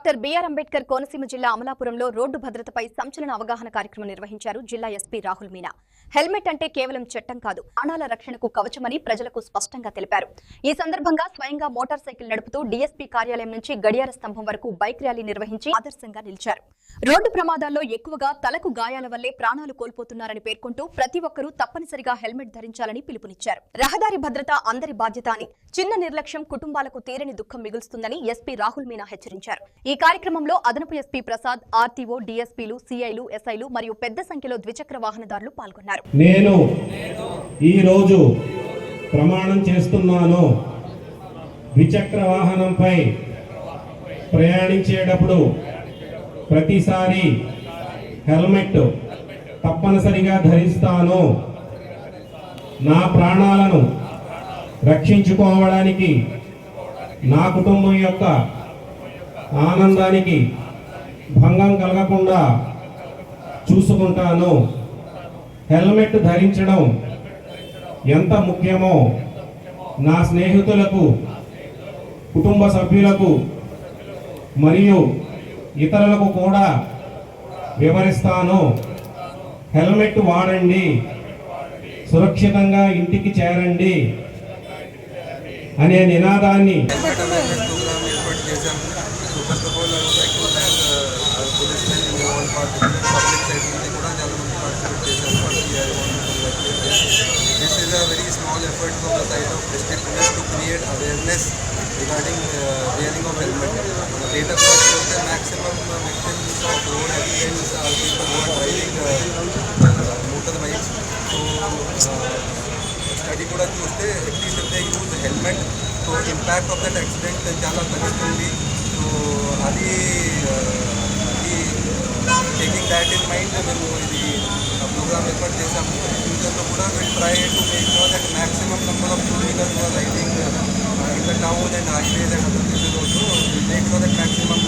Doctor BR Ambedkar Konaseema జిల్లా అమలాపురంలో road భద్రతపై సంచలన అవగాహన కార్యక్రమం నిర్వహించారు జిల్లా ఎస్పీ రాహుల్ మీనా. హెల్మెట్ అంటే కేవలం చట్టం కాదు, ప్రాణాల రక్షణకు కవచమని ప్రజలకు స్పష్టంగా తెలిపారు. ఈ సందర్భంగా స్వయంగా మోటార్ సైకిల్ నడుపుతూ డీఎస్పీ కార్యాలయం నుంచి గడియార స్తంభం వరకు బైక్ ర్యాలీ నిర్వహించి ఆదర్శంగా నిలిచారు. రోడ్డు ప్రమాదాల్లో ఎక్కువగా తలకు గాయాల వల్లే ప్రాణాలు కోల్పోతున్నారని పేర్కొంటూ ప్రతి ఒక్కరూ తప్పనిసరిగా హెల్మెట్ ధరించాలని పిలుపునిచ్చారు. రహదారి భద్రత అందరి బాధ్యత అని, చిన్న నిర్లక్ష్యం కుటుంబాలకు తీరని దుఃఖం మిగులుస్తుందని ఎస్పీ రాహుల్ మీనా హెచ్చరించారు. ఈ కార్యక్రమంలో అదనపు ఎస్పీ ప్రసాద్, ఆర్టీఓ, డీఎస్పీలు, సీఐలు, ఎస్ఐలు మరియు పెద్ద సంఖ్యలో ద్విచక్ర వాహనదారులు పాల్గొన్నారు. నేను ఈ రోజు ప్రమాణం చేస్తున్నాను. ద్విచక్ర వాహనంపై ప్రయాణించేటప్పుడు ప్రతిసారి హెల్మెట్ తప్పనిసరిగా ధరిస్తాను. నా ప్రాణాలను రక్షించుకోవడానికి, నా కుటుంబం యొక్క ఆనందానికి భంగం కలగకుండా చూసుకుంటాను. హెల్మెట్ ధరించడం ఎంత ముఖ్యమో నా స్నేహితులకు, కుటుంబ సభ్యులకు మరియు ఇతరులకు కూడా వివరిస్తాను. హెల్మెట్ వాడండి, సురక్షితంగా ఇంటికి చేరండి అనే నినాదాన్ని This is a very small effort from the side of district police to create awareness regarding wearing of helmet. Data shows that maximum victims of road accidents are people who are driving motorbikes. So study kuda chuste at least if they use helmet, so impact of that accident chala tagutundi. So adi taking that in mind, మేము ఇది programme ఏర్పాటు చేశాము. ఫ్యూచర్లో కూడా will try to make sure that maximum number of two wheelers are riding in the town and highways and other places also will make sure that maximum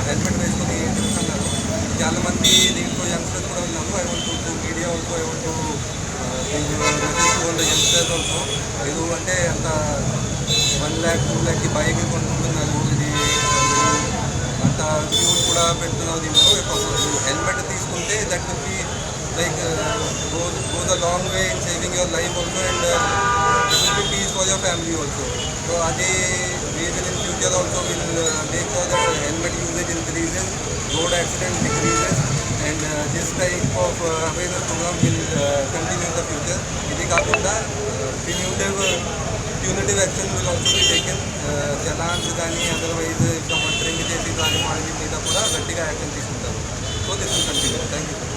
helmet వేసుకొని తిరుగుతున్నారు. చాలామంది దీంట్లో యంగ్స్టర్స్ కూడా ఉన్నారు. I want to media also, I want to youngsters also. లేదు అంటే అంత 1 lakh 2 lakh bike కొనుక్కుంటున్నారు. ఇది అంత ఫ్యూల్ కూడా పెడుతున్నావు. దీంట్లో హెల్మెట్ తీసుకుంటే that will be like goes a long way in saving your life also, and it will be peace for your family also. So adi reason in future also will make sure that helmet usage increases, road accident decreases, and this type of awareness program will continue in the future. Idi kaakunda punitive action will also be taken. Challans కానీ otherwise someone drink చేసి దాని మీద కూడా గట్టిగా action తీసుకుంటారు. So this will continue. Thank you.